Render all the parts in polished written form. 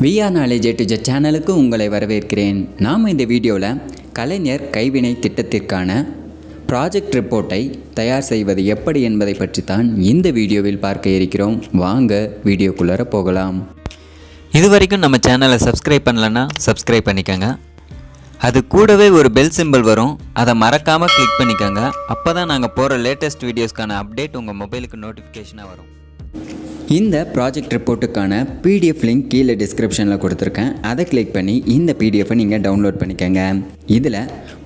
VR knowledge to Z சேனலுக்கு உங்களை வரவேற்கிறேன். நாம் இந்த வீடியோவில் கலைஞர் கைவினை திட்டத்திற்கான ப்ராஜெக்ட் ரிப்போர்ட்டை தயார் செய்வது எப்படி என்பதை பற்றி தான் இந்த வீடியோவில் பார்க்க இருக்கிறோம். வாங்க வீடியோக்குள்ளார போகலாம். இது வரைக்கும் நம்ம சேனலை சப்ஸ்கிரைப் பண்ணலன்னா சப்ஸ்கிரைப் பண்ணிக்கோங்க. அது கூடவே ஒரு பெல் சிம்பிள் வரும், அதை மறக்காமல் கிளிக் பண்ணிக்கோங்க. அப்போ தான் நாங்கள் போகிற லேட்டஸ்ட் வீடியோஸ்க்கான அப்டேட் உங்கள் மொபைலுக்கு நோட்டிஃபிகேஷனாக வரும். இந்த ப்ராஜெக்ட் ரிப்போர்ட்டுக்கான பிடிஎஃப் லிங்க் கீழே டிஸ்கிரிப்ஷனில் கொடுத்துருக்கேன். அதை கிளிக் பண்ணி இந்த பிடிஎஃப்பை நீங்கள் டவுன்லோட் பண்ணிக்கோங்க. இதில்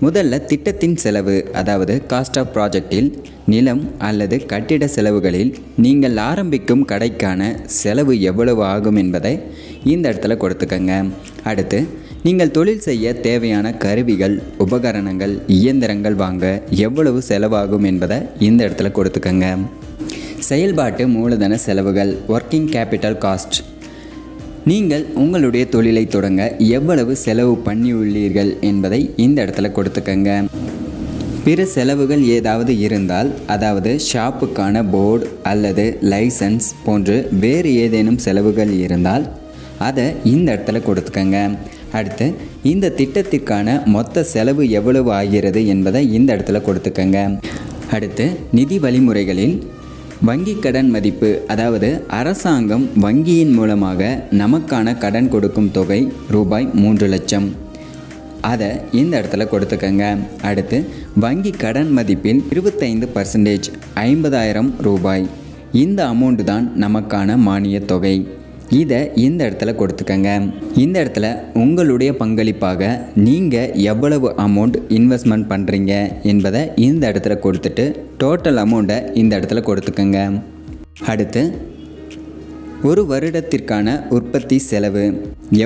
முதல்ல திட்டத்தின் செலவு, அதாவது காஸ்ட் ஆஃப் ப்ராஜெக்டில் நிலம் அல்லது கட்டிட செலவுகளில் நீங்கள் ஆரம்பிக்கும் கடைக்கான செலவு எவ்வளவு ஆகும் என்பதை இந்த இடத்துல கொடுத்துக்கோங்க. அடுத்து நீங்கள் தொழில் செய்ய தேவையான கருவிகள், உபகரணங்கள், இயந்திரங்கள் வாங்க எவ்வளவு செலவாகும் என்பதை இந்த இடத்துல கொடுத்துக்கோங்க. செயல்பாட்டு மூலதன செலவுகள், ஒர்க்கிங் கேபிட்டல் காஸ்ட், நீங்கள் உங்களுடைய தொழிலை தொடங்க எவ்வளவு செலவு பண்ணியுள்ளீர்கள் என்பதை இந்த இடத்துல கொடுத்துக்கங்க. பிற செலவுகள் ஏதாவது இருந்தால், அதாவது ஷாப்புக்கான போர்டு அல்லது லைசன்ஸ் போன்று வேறு ஏதேனும் செலவுகள் இருந்தால் அதை இந்த இடத்துல கொடுத்துக்கங்க. அடுத்து இந்த திட்டத்திற்கான மொத்த செலவு எவ்வளவு ஆகிறது என்பதை இந்த இடத்துல கொடுத்துக்கங்க. அடுத்து நிதி வழிமுறைகளில் வங்கி கடன் மதிப்பு, அதாவது அரசாங்கம் வங்கியின் மூலமாக நமக்கான கடன் கொடுக்கும் தொகை ரூபாய் 3 லட்சம், அதை இந்த இடத்துல கொடுத்துக்கங்க. அடுத்து வங்கி கடன் மதிப்பில் 25% 50,000 ரூபாய், இந்த அமௌண்ட் தான் நமக்கான மானிய தொகை, இதை இந்த இடத்துல கொடுத்துக்கங்க. இந்த இடத்துல உங்களுடைய பங்களிப்பாக நீங்கள் எவ்வளவு அமௌண்ட் இன்வெஸ்ட்மெண்ட் பண்ணுறீங்க என்பதை இந்த இடத்துல கொடுத்துட்டு டோட்டல் அமௌண்ட்டை இந்த இடத்துல கொடுத்துக்கங்க. அடுத்து ஒரு வருடத்திற்கான உற்பத்தி செலவு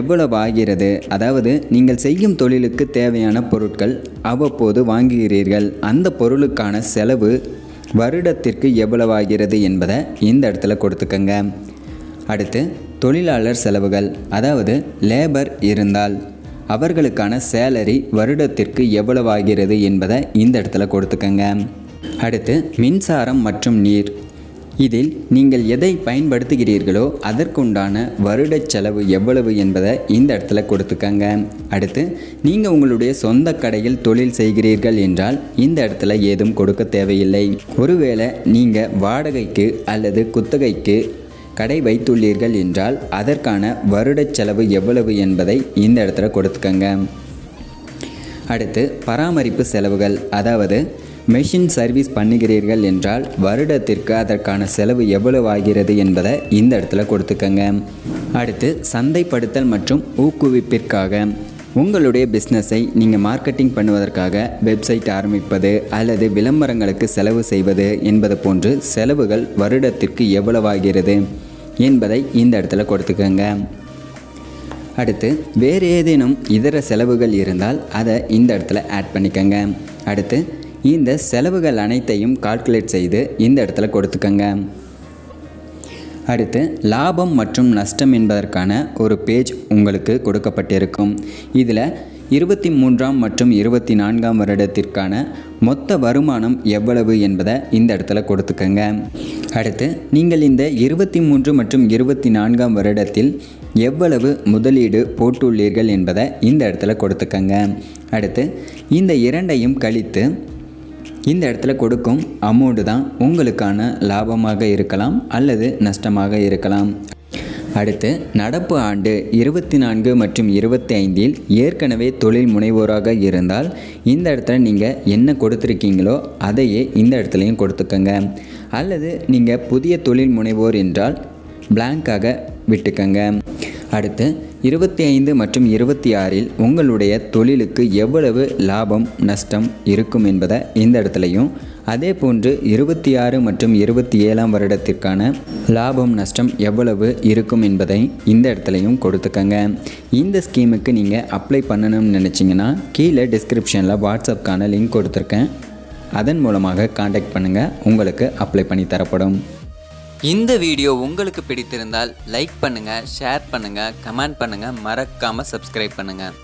எவ்வளவு ஆகிறது, அதாவது நீங்கள் செய்யும் தொழிலுக்கு தேவையான பொருட்கள் அவ்வப்போது வாங்குகிறீர்கள், அந்த பொருளுக்கான செலவு வருடத்திற்கு எவ்வளவு ஆகிறது என்பதை இந்த இடத்துல கொடுத்துக்கங்க. அடுத்து தொழிலாளர் செலவுகள், அதாவது லேபர் இருந்தால் அவர்களுக்கான சேலரி வருடத்திற்கு எவ்வளவு ஆகிறது என்பதை இந்த இடத்துல கொடுத்துக்கங்க. அடுத்து மின்சாரம் மற்றும் நீர், இதில் நீங்கள் எதை பயன்படுத்துகிறீர்களோ அதற்குண்டான வருட செலவு எவ்வளவு என்பதை இந்த இடத்துல கொடுத்துக்கங்க. அடுத்து நீங்கள் உங்களுடைய சொந்த கடையில் தொழில் செய்கிறீர்கள் என்றால் இந்த இடத்துல ஏதும் கொடுக்க தேவையில்லை. ஒருவேளை நீங்கள் வாடகைக்கு அல்லது குத்தகைக்கு கடை வைத்துள்ளீர்கள் என்றால் அதற்கான வருட செலவு எவ்வளவு என்பதை இந்த இடத்துல கொடுத்துக்கங்க. அடுத்து பராமரிப்பு செலவுகள், அதாவது மெஷின் சர்வீஸ் பண்ணுகிறீர்கள் என்றால் வருடத்திற்கு அதற்கான செலவு எவ்வளவு ஆகிறது என்பதை இந்த இடத்துல கொடுத்துக்கங்க. அடுத்து சந்தைப்படுத்தல் மற்றும் ஊக்குவிப்பிற்காக, உங்களுடைய பிஸ்னஸை நீங்கள் மார்க்கெட்டிங் பண்ணுவதற்காக வெப்சைட் ஆரம்பிப்பது அல்லது விளம்பரங்களுக்கு செலவு செய்வது என்பது போன்று செலவுகள் வருடத்திற்கு எவ்வளவாகிறது என்பதை இந்த இடத்துல கொடுத்துக்கங்க. அடுத்து வேறு ஏதேனும் இதர செலவுகள் இருந்தால் அதை இந்த இடத்துல ஆட் பண்ணிக்கங்க. அடுத்து இந்த செலவுகள் அனைத்தையும் கால்குலேட் செய்து இந்த இடத்துல கொடுத்துக்கங்க. அடுத்து லாபம் மற்றும் நஷ்டம் என்பதற்கான ஒரு பேஜ் உங்களுக்கு கொடுக்கப்பட்டிருக்கும். இதில் 23ஆம் மற்றும் 24ஆம் வருடத்திற்கான மொத்த வருமானம் எவ்வளவு என்பதை இந்த இடத்துல கொடுத்துக்கங்க. அடுத்து நீங்கள் இந்த 23 மற்றும் 24ஆம் வருடத்தில் எவ்வளவு முதலீடு போட்டுள்ளீர்கள் என்பதை இந்த இடத்துல கொடுத்துக்கங்க. அடுத்து இந்த இரண்டையும் கழித்து இந்த இடத்துல கொடுக்கும் அமௌண்ட்டு தான் உங்களுக்கான லாபமாக இருக்கலாம் அல்லது நஷ்டமாக இருக்கலாம். அடுத்து நடப்பு ஆண்டு 24 மற்றும் 25இல் ஏற்கனவே தொழில் முனைவோராக இருந்தால் இந்த இடத்துல நீங்கள் என்ன கொடுத்துருக்கீங்களோ அதையே இந்த இடத்துலையும் கொடுத்துக்கங்க. அல்லது நீங்கள் புதிய தொழில் முனைவோர் என்றால் பிளாங்காக விட்டுக்கங்க. அடுத்து 25 மற்றும் 26இல் உங்களுடைய தொழிலுக்கு எவ்வளவு லாபம் நஷ்டம் இருக்கும் என்பதை இந்த இடத்துலையும், அதே போன்று 26 மற்றும் 27ஆம் வருடத்திற்கான லாபம் நஷ்டம் எவ்வளவு இருக்கும் என்பதை இந்த இடத்துலையும் கொடுத்துக்கங்க. இந்த ஸ்கீமுக்கு நீங்கள் அப்ளை பண்ணணும்னு நினச்சிங்கன்னா கீழே டிஸ்கிரிப்ஷனில் வாட்ஸ்அப்கான லிங்க் கொடுத்துருக்கேன், அதன் மூலமாக காண்டாக்ட் பண்ணுங்கள், உங்களுக்கு அப்ளை பண்ணி தரப்படும். இந்த வீடியோ உங்களுக்கு பிடித்திருந்தால் லைக் பண்ணுங்கள், ஷேர் பண்ணுங்கள், கமெண்ட் பண்ணுங்கள், மறக்காமல் சப்ஸ்கிரைப் பண்ணுங்கள்.